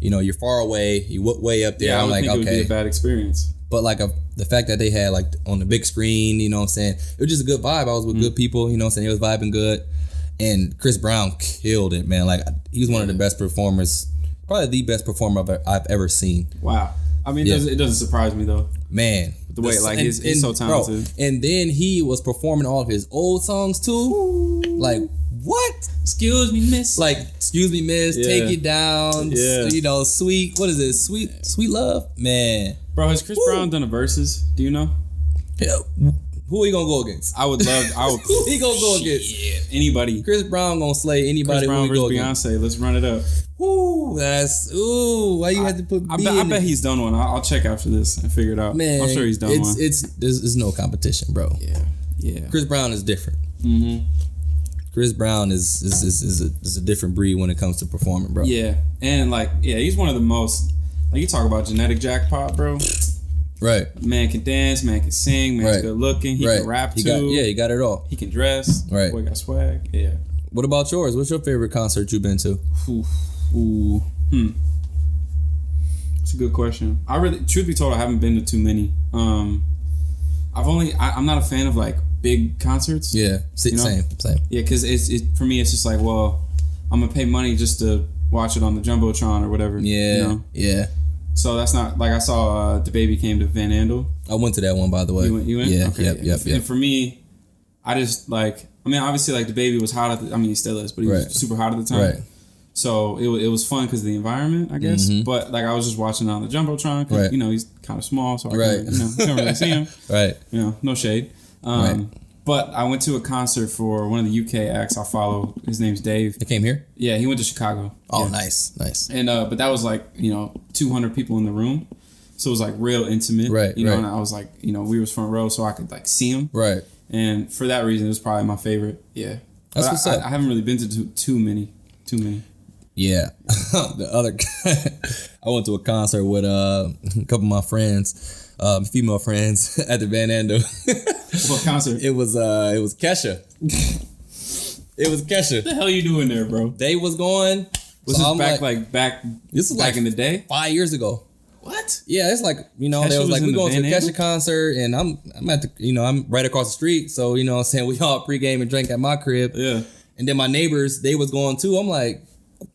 you're far away. You way up there. Yeah, I'm like, think okay. It would be a bad experience. But, like, the fact that they had, like, on the big screen, you know what I'm saying? It was just a good vibe. I was with good people, you know what I'm saying? It was vibing good. And Chris Brown killed it, man. Like, he was one of the best performers. Probably the best performer I've ever seen. Wow. I mean, it doesn't surprise me, though. Man. The way, like, he's so talented. Bro, and then he was performing all of his old songs, too. Ooh. Like, what? Excuse me, miss. Like, excuse me, miss. Yeah. Take it down. Yeah. Sweet. What is it? Sweet love? Man. Bro, has Chris Brown done a versus? Do you know? Yeah. Who he gonna go against? Who he gonna go against? Yeah, anybody. Chris Brown gonna slay anybody. Chris Brown versus Beyonce. Let's run it up. Why you had to put? I bet he's done one. I'll check after this and figure it out. Man, I'm sure he's done one. There's no competition, bro. Yeah. Chris Brown is different. Chris Brown is a different breed when it comes to performing, bro. Yeah, and he's one of the most. Like, you talk about genetic jackpot, bro. Right. Man can dance, man can sing, man's good looking, he can rap too. He got it all. He can dress. Right. Boy got swag. Yeah. What about yours? What's your favorite concert you've been to? It's a good question. Truth be told, I haven't been to too many. I'm not a fan of like big concerts. Yeah. Same. Yeah, because it for me it's just like, well, I'm gonna pay money just to watch it on the Jumbotron or whatever. Yeah. Yeah. So that's not like I saw the Baby came to Van Andel. I went to that one, by the way. You went? Yeah. Okay. Yep. And for me, I just obviously like the Baby was hot he still is, but he was super hot at the time. Right. So it was fun because of the environment, I guess. But like I was just watching it on the Jumbotron because he's kind of small, so I can't really see him. Right. No shade. But I went to a concert for one of the UK acts I follow. His name's Dave. He came here? Yeah, he went to Chicago. Oh, yeah. Nice. And but that was like 200 people in the room, so it was like real intimate. Right. And I was like we was front row, so I could like see him. Right. And for that reason, it was probably my favorite. Yeah. That's what's up. I haven't really been to too many. Yeah. The other I went to a concert with a couple of my friends, female friends at the Van Andel. What concert? It was Kesha. It was Kesha. What the hell you doing there, bro? They was going. Was this back? This is back in the day? 5 years ago. What? What? Yeah, it's like, they Kesha was was like, in we the going to a Van Kesha concert, and I'm at the, I'm right across the street, so, what I'm saying, we all pregame and drank at my crib. Yeah. And then my neighbors, they was going too. I'm like,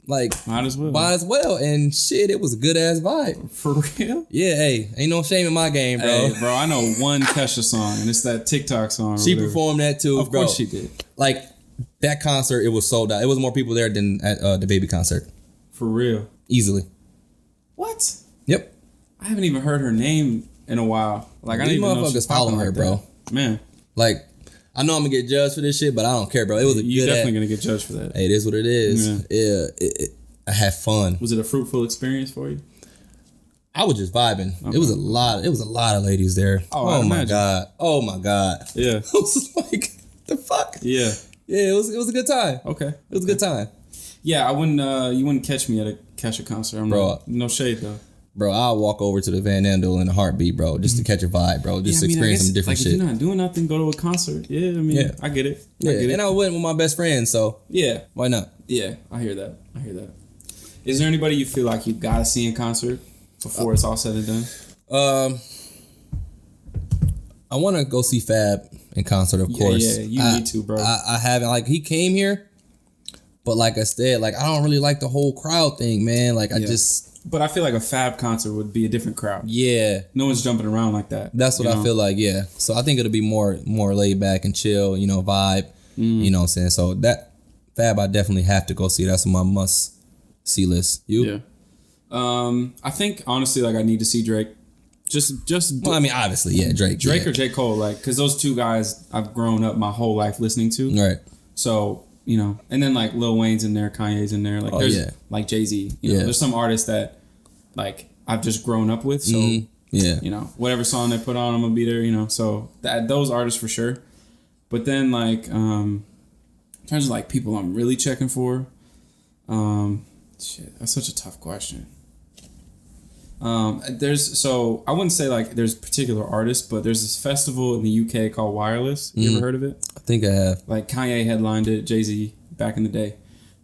might as well. And shit, it was a good ass vibe. For real? Yeah, hey, ain't no shame in my game, bro. Hey, bro, I know one Kesha song, and it's that TikTok song. She performed that too, of bro. Of course she did. Like, that concert, it was sold out. It was more people there than at the Baby concert. For real? Easily. What? Yep. I haven't even heard her name in a while. Like, I These didn't even know motherfuckers following her, bro. Man. Like, I know I'm gonna get judged for this shit, but I don't care, bro. It was You're definitely gonna get judged for that. Hey, it is what it is. Yeah. I had fun. Was it a fruitful experience for you? I was just vibing. Okay. It was a lot of ladies there. Oh my god. Oh my god. Yeah. I was like, the fuck? Yeah. Yeah, it was a good time. Okay. It was a good time. Yeah, you wouldn't catch me at a Kesha concert. No shade though. Bro, I'll walk over to the Van Andel in a heartbeat, bro, just to catch a vibe, bro, just to experience some different shit. If you're not doing nothing, go to a concert. Yeah, I get it. I get it. And I went with my best friend, so yeah, why not? Yeah, I hear that. Is there anybody you feel like you gotta see in concert before it's all said and done? I want to go see Fab in concert, of course. Yeah, you need to, bro. I haven't. Like, he came here, but like I said, like, I don't really like the whole crowd thing, man. Like, But I feel like a Fab concert would be a different crowd. Yeah. No one's jumping around like that. That's what I feel like, yeah. So I think it'll be more laid back and chill, vibe. You know what I'm saying? So that Fab, I definitely have to go see. That's on my must-see list. You? Yeah. I think, honestly, like, I need to see Drake. Well, I mean, obviously, yeah, Drake. Or J. Cole, like, because those two guys I've grown up my whole life listening to. Right. So... and then like Lil Wayne's in there, Kanye's in there, like like Jay-Z, there's some artists that like I've just grown up with, so whatever song they put on, I'm gonna be there, so those artists for sure. But then like in terms of like people I'm really checking for, that's such a tough question. I wouldn't say like there's particular artists, but there's this festival in the UK called Wireless. You ever heard of it? I think I have. Like Kanye headlined it, Jay-Z back in the day.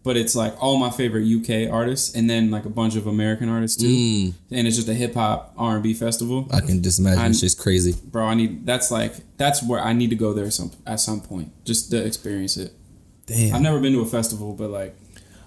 But it's like all my favorite UK artists and then like a bunch of American artists too. And it's just a hip hop R&B festival. I can just imagine it's just crazy. Bro, that's where I need to go there at some point just to experience it. Damn. I've never been to a festival, but like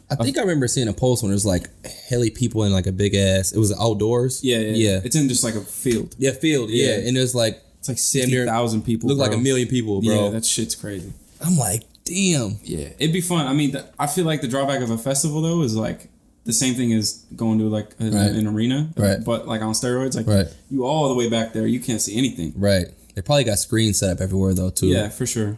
I think I remember seeing a post when there's like hella people in like a big ass. It was outdoors. Yeah. It's in just like a field. Yeah, field. Yeah, and there's like it's like 60,000 people. Look like 1 million people, bro. Yeah, that shit's crazy. I'm like, damn. Yeah, it'd be fun. I mean, I feel like the drawback of a festival though is like the same thing as going to like an arena, right? But like on steroids, like you all the way back there, you can't see anything. Right. They probably got screens set up everywhere though too. Yeah, for sure.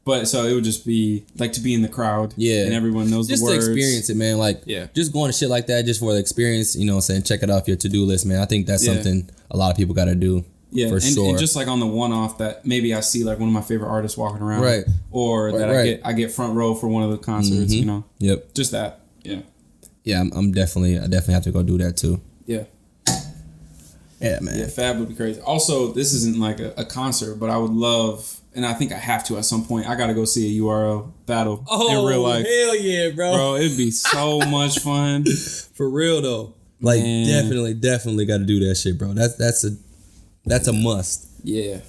But so it would just be like to be in the crowd, and everyone knows the words. Just to experience it, man. Like, just going to shit like that just for the experience. Saying check it off your to-do list, man. I think that's something a lot of people got to do. Yeah, for sure. And just like on the one-off that maybe I see like one of my favorite artists walking around, right? Or that I get front row for one of the concerts, Yep. Just that, yeah. Yeah, I definitely have to go do that too. Yeah. Yeah, man. Yeah, Fab would be crazy. Also, this isn't like a concert, but I would love, and I think I have to at some point, I got to go see a URL battle in real life. Hell yeah, bro. Bro, it'd be so much fun. For real, though. Like, definitely got to do that shit, bro. That's a must. Yeah.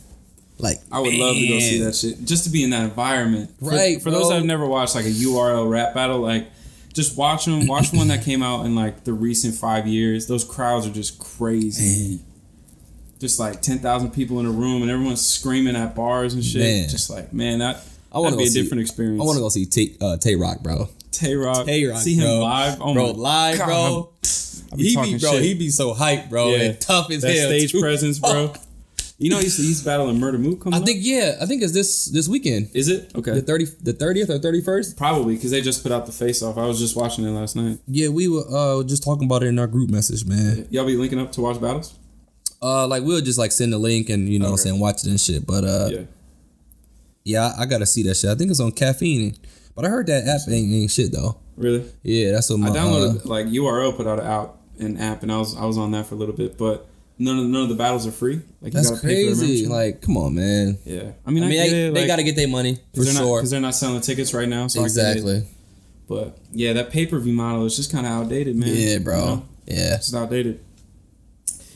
Like, I would love to go see that shit. Just to be in that environment. Right, For those that have never watched like a URL rap battle, like, just watch them. Watch one that came out in like the recent 5 years. Those crowds are just crazy. Man. Just like 10,000 people in a room and everyone's screaming at bars and shit. Man. Just like, man, that'd be a different experience. I want to go see Tay Rock, bro. Tay Rock, see him live. Oh bro, live, bro. He be so hyped, bro. Yeah. And tough as hell. That stage presence, bro. He's battling Murder Mook coming up? I think it's this weekend. Is it? Okay. The 30th or 31st? Probably, because they just put out the face-off. I was just watching it last night. Yeah, we were just talking about it in our group message, man. Y'all be linking up to watch battles? Like we'll just like send the link and what I'm saying, watch it and shit. But yeah, I gotta see that shit. I think it's on Caffeine. But I heard that app ain't shit though. Really? Yeah, that's what I downloaded like URL put out an app and I was on that for a little bit, but none of the battles are free. Like that's you gotta crazy. Pay for the like, come on, man. Yeah, I mean, they gotta get their money for sure because they're not selling tickets right now. So exactly. But yeah, that pay-per-view model is just kind of outdated, man. Yeah, bro. Yeah, it's outdated.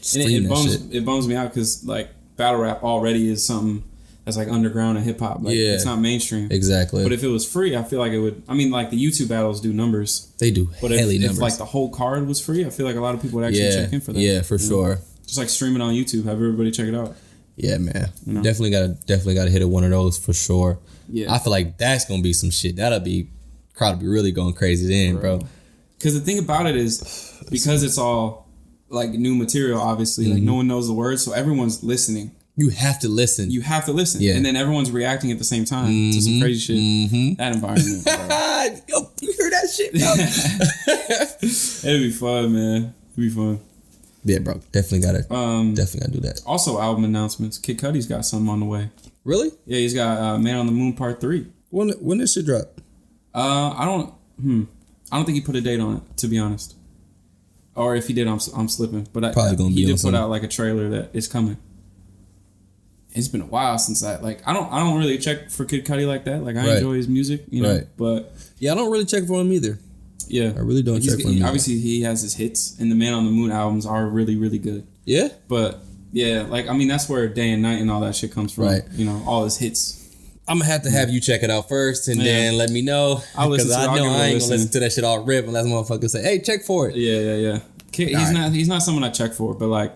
stream that shit. It bums me out because like battle rap already is something that's like underground and hip hop. Like it's not mainstream. Exactly. But if it was free, I feel like it would. I mean, like the YouTube battles do numbers. They do. But if like the whole card was free, I feel like a lot of people would actually check in for that. Yeah, for sure. Just like stream it on YouTube, have everybody check it out. Yeah, man. You know? Definitely gotta hit at one of those for sure. Yeah. I feel like that's gonna be some shit. Crowd will be really going crazy then, bro. Because the thing about it is, because it's all like new material, obviously, like no one knows the words, so everyone's listening. You have to listen. Yeah. And then everyone's reacting at the same time to some crazy shit. That environment. Yo, you hear that shit, bro? It'd be fun, man. It'd be fun. Yeah, bro. Definitely gotta do that. Also, album announcements. Kid Cudi's got something on the way. Really? Yeah, he's got Man on the Moon Part 3. When this shit drop? I don't think he put a date on it, to be honest. Or if he did, I'm slipping. But he did put out like a trailer that it's coming. It's been a while since I don't really check for Kid Cudi like that. Like I enjoy his music, you know. Right. But yeah, I don't really check for him either. Yeah, I really don't check for him. Obviously, he has his hits, and the Man on the Moon albums are really, really good. Yeah. But yeah, like I mean, that's where Day and Night and all that shit comes from. Right. You know, all his hits. I'm gonna have you check it out first, and then let me know. Because I know I ain't gonna listen to that shit all rip unless motherfuckers say, "Hey, check for it." Yeah. He's not someone I check for, but like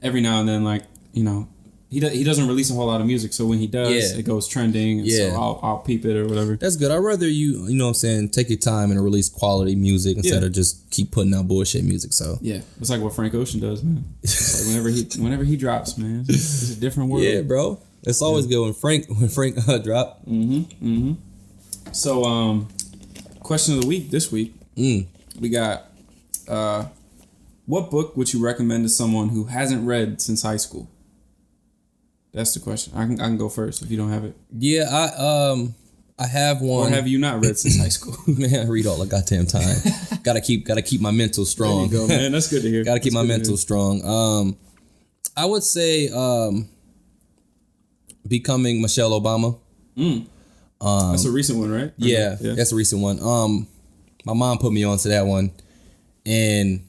every now and then, like you know, he doesn't release a whole lot of music, so when he does, it goes trending. And so I'll peep it or whatever. That's good. I'd rather you know what I'm saying, take your time and release quality music instead of just keep putting out bullshit music. So yeah, it's like what Frank Ocean does, man. It's like whenever he drops, man, it's a different world. Yeah, bro. It's always good when Frank drop. So, question of the week this week. We got, what book would you recommend to someone who hasn't read since high school? That's the question. I can go first if you don't have it. Yeah, I have one. Or have you not read since high school? Man, I read all the goddamn time. gotta keep my mental strong. There you go, man. That's good to hear. Gotta keep my mental strong. I would say Becoming Michelle Obama. That's a recent one, right? Yeah, that's a recent one. My mom put me onto that one, and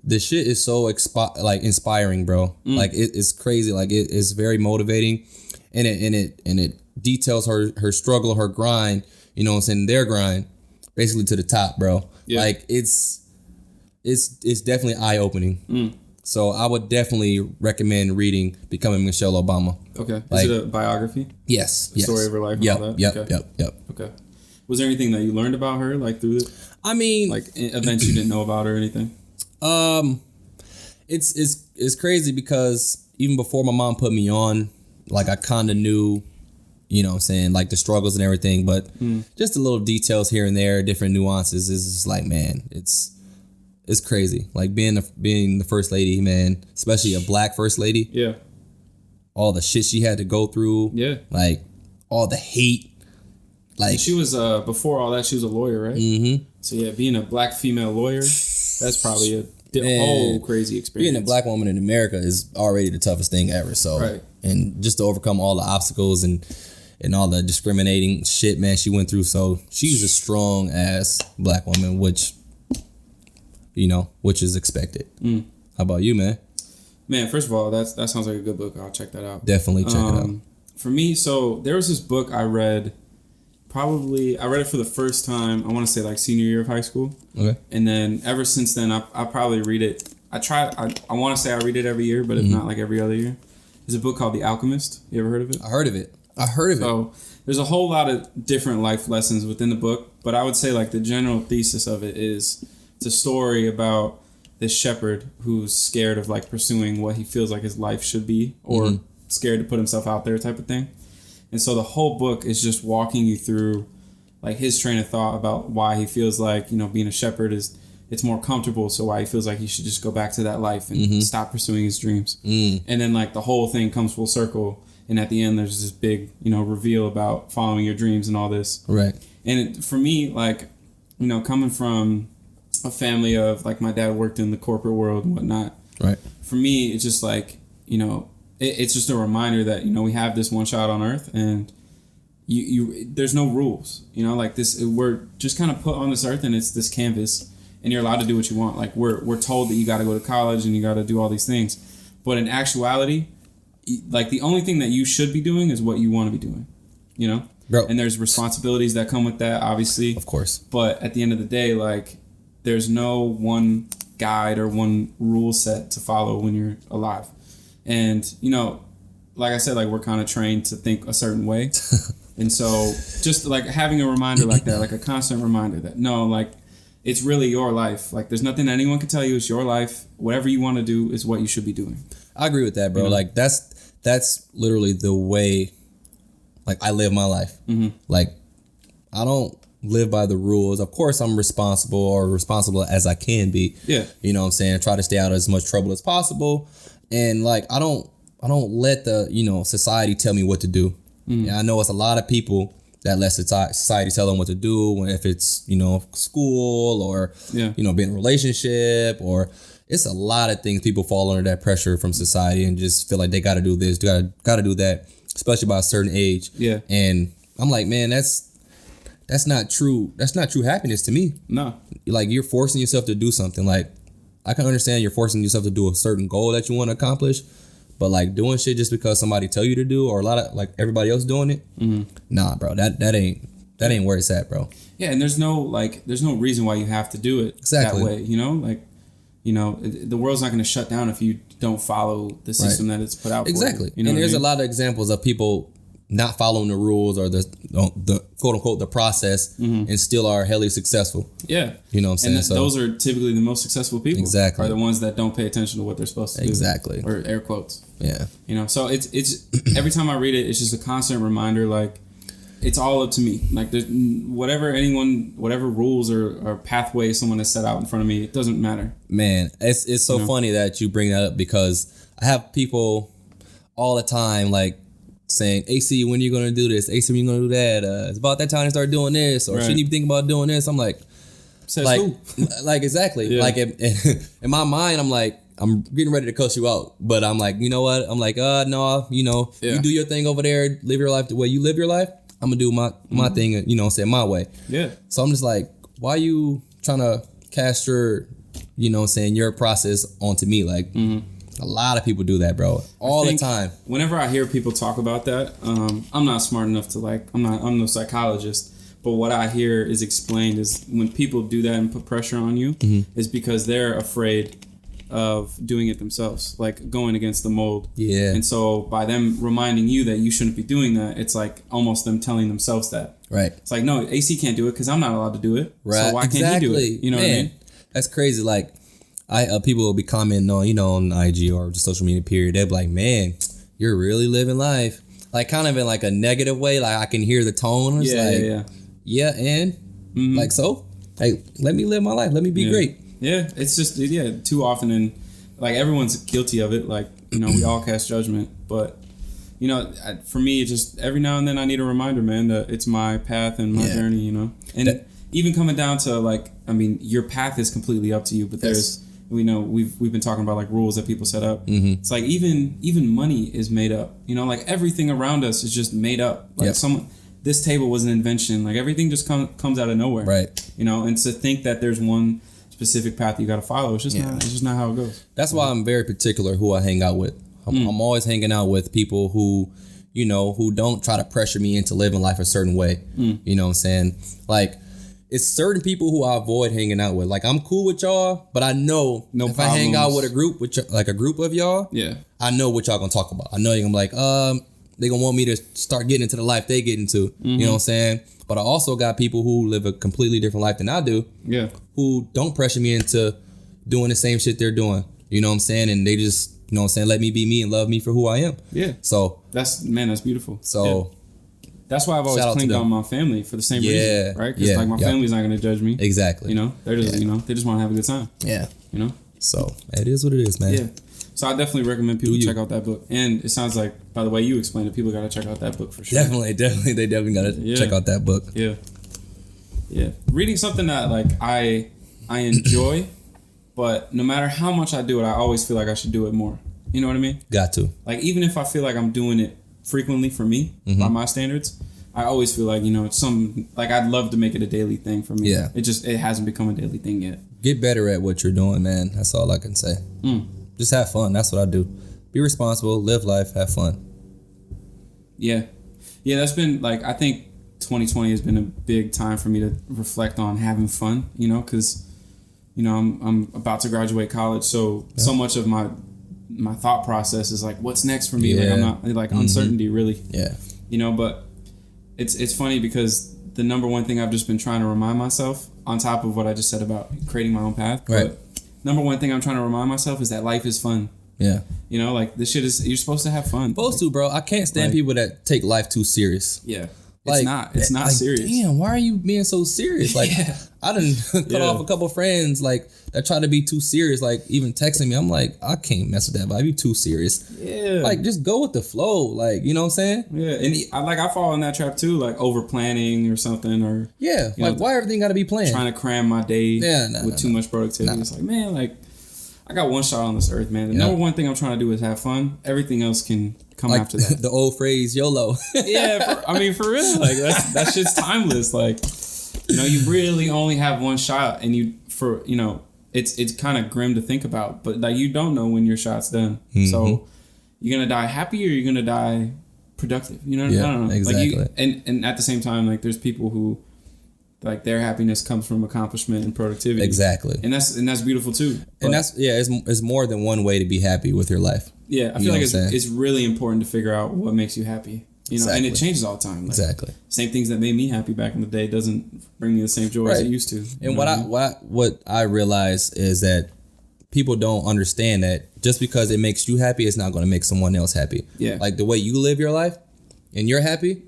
the shit is so inspiring, bro. Like it's crazy. Like it's very motivating, and it details her struggle, her grind. You know what I'm saying? Their grind, basically to the top, bro. Yeah. Like it's definitely eye opening. So I would definitely recommend reading Becoming Michelle Obama. Okay. Is it a biography? Yes. The story of her life and all that? Yep. Okay. Was there anything that you learned about her, like through it? I mean, like events you didn't know about or anything? It's crazy because even before my mom put me on, like I kind of knew, you know what I'm saying, like the struggles and everything, but just the little details here and there, different nuances is just like, man, it's crazy. Like being the first lady, man, especially a black first lady. Yeah. All the shit she had to go through. Yeah. Like all the hate. Like and she was before all that, she was a lawyer, right? Mm-hmm. So yeah, being a black female lawyer, that's probably a whole crazy experience. Being a black woman in America is already the toughest thing ever. So and just to overcome all the obstacles and all the discriminating shit, man, she went through. So she's a strong ass black woman, which is expected. How about you, man? Man, first of all, that sounds like a good book. I'll check that out. Definitely check it out. For me, so there was this book I read. I read it for the first time, I want to say like senior year of high school. Okay. And then ever since then, I probably read it. I want to say I read it every year, but if not, like every other year. There's a book called The Alchemist. You ever heard of it? I heard of it. So there's a whole lot of different life lessons within the book, but I would say like the general thesis of it is it's a story about this shepherd who's scared of like pursuing what he feels like his life should be, or scared to put himself out there type of thing. And so the whole book is just walking you through like his train of thought about why he feels like, being a shepherd it's more comfortable. So why he feels like he should just go back to that life and stop pursuing his dreams. And then like the whole thing comes full circle. And at the end, there's this big, reveal about following your dreams and all this. Right. And for me, like, coming from a family of like my dad worked in the corporate world and whatnot. Right. For me, it's just like, it's just a reminder that, we have this one shot on earth and there's no rules, like this, we're just kind of put on this earth and it's this canvas and you're allowed to do what you want. Like we're told that you got to go to college and you got to do all these things, But in actuality, like the only thing that you should be doing is what you want to be doing, you know? Bro. And there's responsibilities that come with that, obviously. Of course. But at the end of the day, like there's no one guide or one rule set to follow when you're alive. And, you know, like I said, like we're kind of trained to think a certain way. And so just like having a reminder like that, like a constant reminder that no, like it's really your life. Like there's nothing anyone can tell you. It's your life. Whatever you want to do is what you should be doing. I agree with that, bro. You know? Like that's literally the way like I live my life. Mm-hmm. Like I don't live by the rules. Of course I'm responsible as I can be. Yeah. You know what I'm saying? Try to stay out of as much trouble as possible. And like I don't let the, you know, society tell me what to do. Mm. And I know it's a lot of people that let society tell them what to do, if it's, you know, school or, you know, being in a relationship, or it's a lot of things people fall under that pressure from society and just feel like they got to do this, got to do that, especially by a certain age. Yeah. And I'm like, man, that's not true. That's not true happiness to me. No. Like you're forcing yourself to do something. Like I can understand you're forcing yourself to do a certain goal that you want to accomplish. But like doing shit just because somebody tell you to do, or a lot of like everybody else doing it, nah, bro, that ain't where it's at, bro. Yeah, and there's no reason why you have to do it that way, you know? Like, you know, the world's not going to shut down if you don't follow the system that it's put out for exactly. You know and there's a lot of examples of people not following the rules or the quote unquote the process and still are highly successful. Yeah. You know what I'm saying? And those are typically the most successful people. Exactly. Are the ones that don't pay attention to what they're supposed to do. Exactly. Or air quotes. Yeah. You know, so it's every time I read it, it's just a constant reminder, like, it's all up to me. Like, whatever rules or pathway someone has set out in front of me, it doesn't matter. Man, it's so funny that you bring that up, because I have people all the time, like, saying, AC, when are you going to do this? AC, when are you going to do that? It's about that time to start doing this. Or shouldn't you think about doing this? I'm like, says like, who? Like, exactly. Yeah. Like, in my mind, I'm like, I'm getting ready to cuss you out. But I'm like, you know what? I'm like, no, you know, you do your thing over there. Live your life the way you live your life. I'm going to do my thing, you know, say my way. Yeah. So I'm just like, why are you trying to cast your, you know, saying your process onto me? Like, a lot of people do that, bro. All the time. Whenever I hear people talk about that, I'm not smart enough to I'm no psychologist, but what I hear is explained is when people do that and put pressure on you is because they're afraid of doing it themselves, like going against the mold. Yeah. And so by them reminding you that you shouldn't be doing that, it's like almost them telling themselves that. Right. It's like, no, AC can't do it because I'm not allowed to do it. Right. So why can't he do it? You know what I mean? That's crazy. Like, people will be commenting on, you know, on IG or just social media period. They'll be like, man, you're really living life. Like, kind of in like a negative way. Like, I can hear the tone. It's and like, so, hey, let me live my life. Let me be great. Yeah, it's just, too often, and like everyone's guilty of it. Like, you know, we all cast judgment, but, you know, for me, it's just every now and then I need a reminder, man, that it's my path and my journey, you know, and even coming down to like, I mean, your path is completely up to you, but there's, we know we've been talking about like rules that people set up. It's like even money is made up, you know, like everything around us is just made up. Like this table was an invention. Like everything just comes out of nowhere, right? You know, and to think that there's one specific path you got to follow, it's just not how it goes. That's why I'm very particular who I hang out with. I'm always hanging out with people who, you know, who don't try to pressure me into living life a certain way. You know what I'm saying? Like, it's certain people who I avoid hanging out with. Like, I'm cool with y'all, but I know if I hang out with a group of y'all, I know what y'all gonna talk about. I know you're gonna be like, they gonna want me to start getting into the life they get into. You know what I'm saying? But I also got people who live a completely different life than I do. Yeah. Who don't pressure me into doing the same shit they're doing. You know what I'm saying? And they just, you know what I'm saying, let me be me and love me for who I am. Yeah. So that's beautiful. So that's why I've always clinged on my family for the same reason, right? Because like my family's not gonna judge me. Exactly. You know, they're just they just want to have a good time. Yeah. You know. So it is what it is, man. Yeah. So I definitely recommend people check out that book. And it sounds like, by the way you explained it, people got to check out that book for sure. Definitely. They definitely got to check out that book. Yeah. Yeah. Reading something that like I enjoy, but no matter how much I do it, I always feel like I should do it more. You know what I mean? Got to. Like, even if I feel like I'm doing it frequently for me, by my standards, I always feel like, you know, it's some, like, I'd love to make it a daily thing for me. Yeah. It hasn't become a daily thing yet. Get better at what you're doing, man. That's all I can say. Just have fun. That's what I do. be responsible, live life, have fun. Yeah. That's been like, I think 2020 has been a big time for me to reflect on having fun, because, I'm about to graduate college. So much of my thought process is like, what's next for me? Like, I'm not like uncertainty really. Yeah. But it's funny because the number one thing I've just been trying to remind myself, on top of what I just said about creating my own path, but number one thing I'm trying to remind myself is that life is fun. Yeah. Like this shit is, you're supposed to have fun. Supposed to, bro. I can't stand people that take life too serious. Yeah. Like, it's not serious. Damn, why are you being so serious? Like, I done cut off a couple friends like that try to be too serious. Like, even texting me, I'm like, I can't mess with that vibe. You too serious. Yeah. Like, just go with the flow. Like, you know what I'm saying? Yeah. And I fall in that trap too, like over planning or something, or like why everything got to be planned? Trying to cram my day with too much productivity. It's like, man, like I got one shot on this earth, man. The number one thing I'm trying to do is have fun. Everything else can come after that. The old phrase, YOLO. For real. Like that shit's timeless. Like, you really only have one shot, and it's kind of grim to think about, but like you don't know when your shot's done. Mm-hmm. So you're gonna die happy or you're gonna die productive. I don't know. Exactly. Like and at the same time, like there's people who like their happiness comes from accomplishment and productivity. Exactly. And that's beautiful too. And it's more than one way to be happy with your life. Yeah, I feel like it's really important to figure out what makes you happy. And it changes all the time. Like, exactly. Same things that made me happy back in the day doesn't bring me the same joy as it used to. And what I realize is that people don't understand that just because it makes you happy, it's not going to make someone else happy. Yeah. Like the way you live your life and you're happy,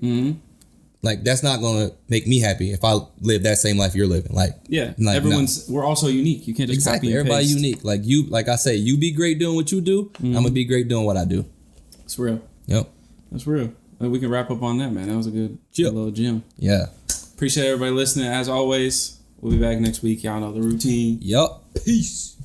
like that's not going to make me happy if I live that same life you're living. Like, we're also unique. You can't just copy and everybody paste. Unique. Like I say, you be great doing what you do. I'm going to be great doing what I do. It's real. Yep. That's real. We can wrap up on that, man. That was a good little gem. Yeah. Appreciate everybody listening. As always, we'll be back next week. Y'all know the routine. Yup. Peace.